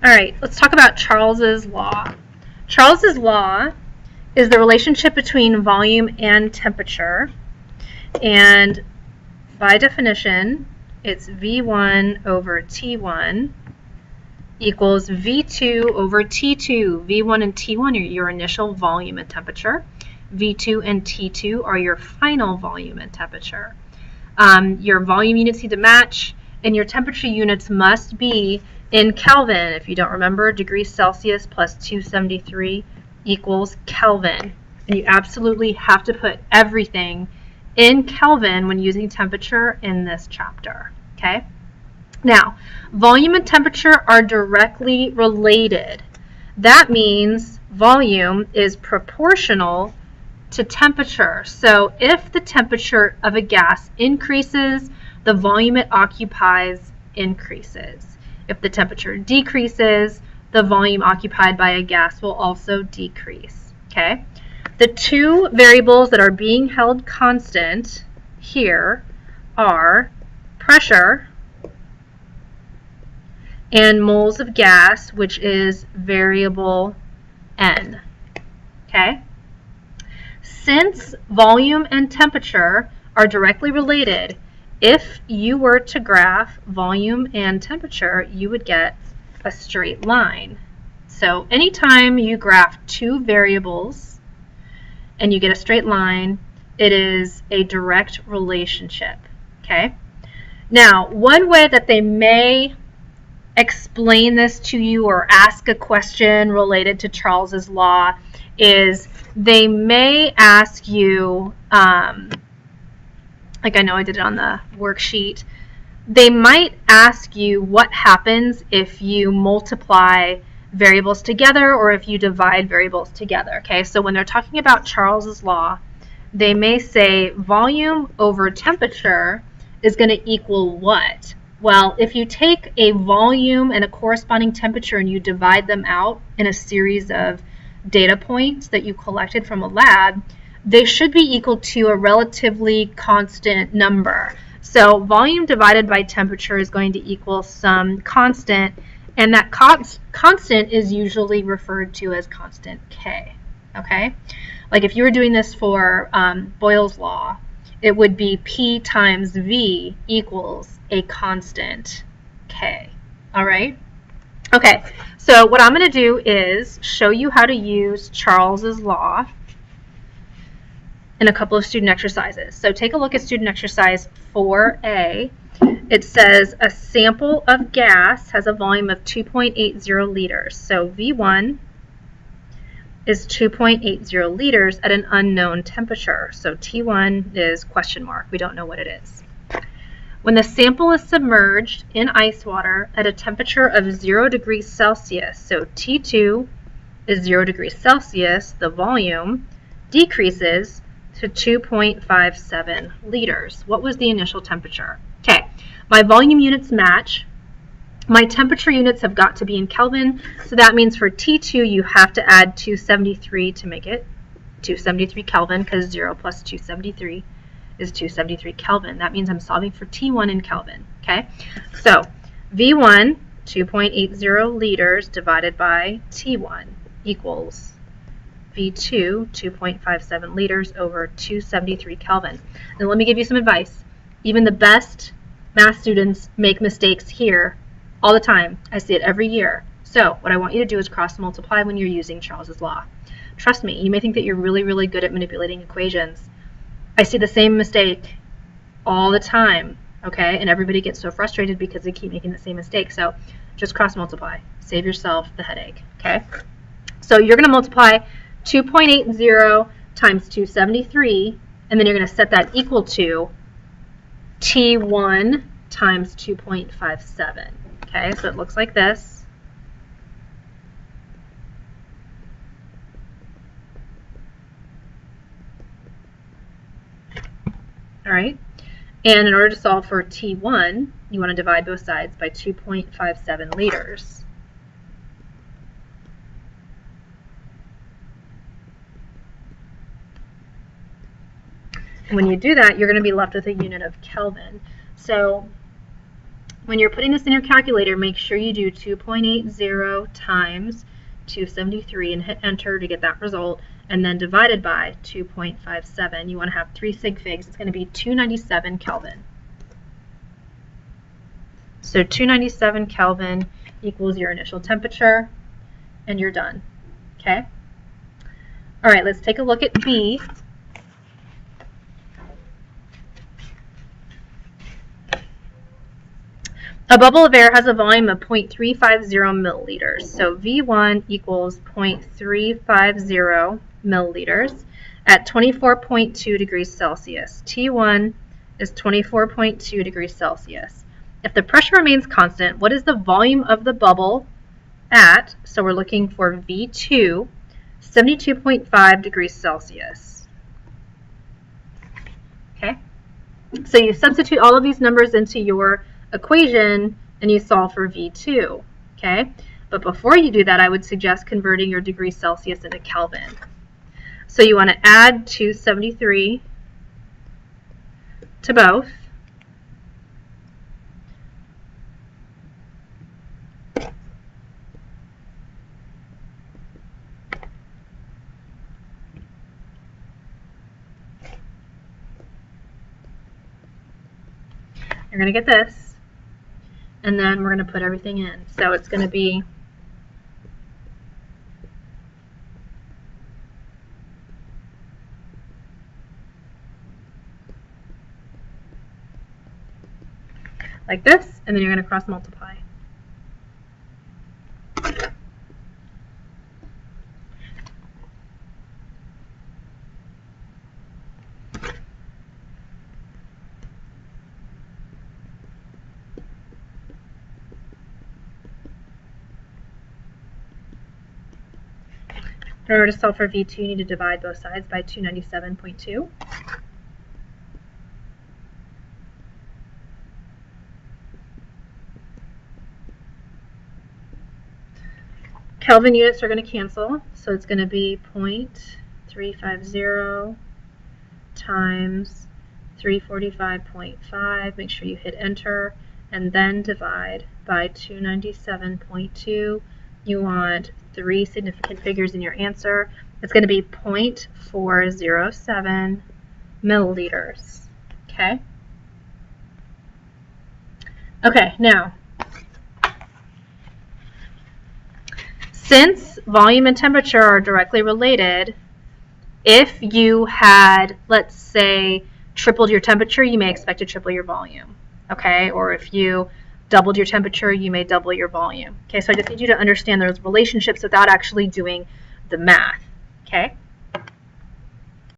All right, let's talk about Charles's law. Charles's law is the relationship between volume and temperature, and by definition, it's V1 over T1 equals V2 over T2. V1 and T1 are your initial volume and temperature. V2 and T2 are your final volume and temperature. Your volume units need to match, and your temperature units must be in Kelvin. If you don't remember, degrees Celsius plus 273 equals Kelvin. And you absolutely have to put everything in Kelvin when using temperature in this chapter. Okay? Now, volume and temperature are directly related. That means volume is proportional to temperature. So if the temperature of a gas increases, the volume it occupies increases. If the temperature decreases, the volume occupied by a gas will also decrease. Okay? The two variables that are being held constant here are pressure and moles of gas, which is variable N. Okay? Since volume and temperature are directly related, if you were to graph volume and temperature, you would get a straight line. So anytime you graph two variables and you get a straight line, it is a direct relationship. Okay? Now, one way that they may explain this to you or ask a question related to Charles's law is they may ask you, like I know I did it on the worksheet, they might ask you what happens if you multiply variables together or if you divide variables together. Okay, so when they're talking about Charles's law, they may say volume over temperature is going to equal what? Well, if you take a volume and a corresponding temperature and you divide them out in a series of data points that you collected from a lab, they should be equal to a relatively constant number. So volume divided by temperature is going to equal some constant, and that constant is usually referred to as constant K. Okay? Like if you were doing this for Boyle's law, it would be P times V equals a constant K. All right? Okay, so what I'm going to do is show you how to use Charles's law in a couple of student exercises. So take a look at student exercise 4A. It says a sample of gas has a volume of 2.80 liters. So V1 is 2.80 liters at an unknown temperature. So T1 is question mark. We don't know what it is. When the sample is submerged in ice water at a temperature of 0 degrees Celsius, so T2 is 0 degrees Celsius, the volume decreases to 2.57 liters. What was the initial temperature? Okay, my volume units match. My temperature units have got to be in Kelvin, so that means for T2 you have to add 273 to make it 273 Kelvin, because 0 plus 273 is 273 Kelvin. That means I'm solving for T1 in Kelvin. Okay, so V1, 2.80 liters divided by T1 equals V2, 2.57 liters over 273 Kelvin. And let me give you some advice. Even the best math students make mistakes here all the time. I see it every year. So what I want you to do is cross multiply when you're using Charles's law. Trust me, you may think that you're really, really good at manipulating equations. I see the same mistake all the time, okay? And everybody gets so frustrated because they keep making the same mistake. So just cross multiply. Save yourself the headache, okay? So you're going to multiply 2.80 times 273, and then you're going to set that equal to T1 times 2.57. Okay, so it looks like this. All right, and in order to solve for T1, you want to divide both sides by 2.57 liters. When you do that, you're going to be left with a unit of Kelvin. So When you're putting this in your calculator, make sure you do 2.80 times 273 and hit enter to get that result, and then divided by 2.57. You want to have 3 sig figs. It's going to be 297 Kelvin. So 297 Kelvin equals your initial temperature, and you're done. Okay? All right, let's take a look at B. A bubble of air has a volume of 0.350 milliliters. So V1 equals 0.350 milliliters at 24.2 degrees Celsius. T1 is 24.2 degrees Celsius. If the pressure remains constant, what is the volume of the bubble at, so we're looking for V2, 72.5 degrees Celsius. Okay? So you substitute all of these numbers into your equation and you solve for V2, okay? But before you do that, I would suggest converting your degrees Celsius into Kelvin. So you want to add 273 to both. You're going to get this. And then we're going to put everything in. So it's going to be like this, and then you're going to cross multiply. In order to solve for V2, you need to divide both sides by 297.2. Kelvin units are going to cancel, so it's going to be 0.350 times 345.5. Make sure you hit enter, and then divide by 297.2. You want 3 significant figures in your answer. It's going to be 0.407 milliliters. Okay? Okay, now, since volume and temperature are directly related, if you had, let's say, tripled your temperature, you may expect to triple your volume. Okay? Or if you doubled your temperature, you may double your volume. Okay, so I just need you to understand those relationships without actually doing the math. Okay?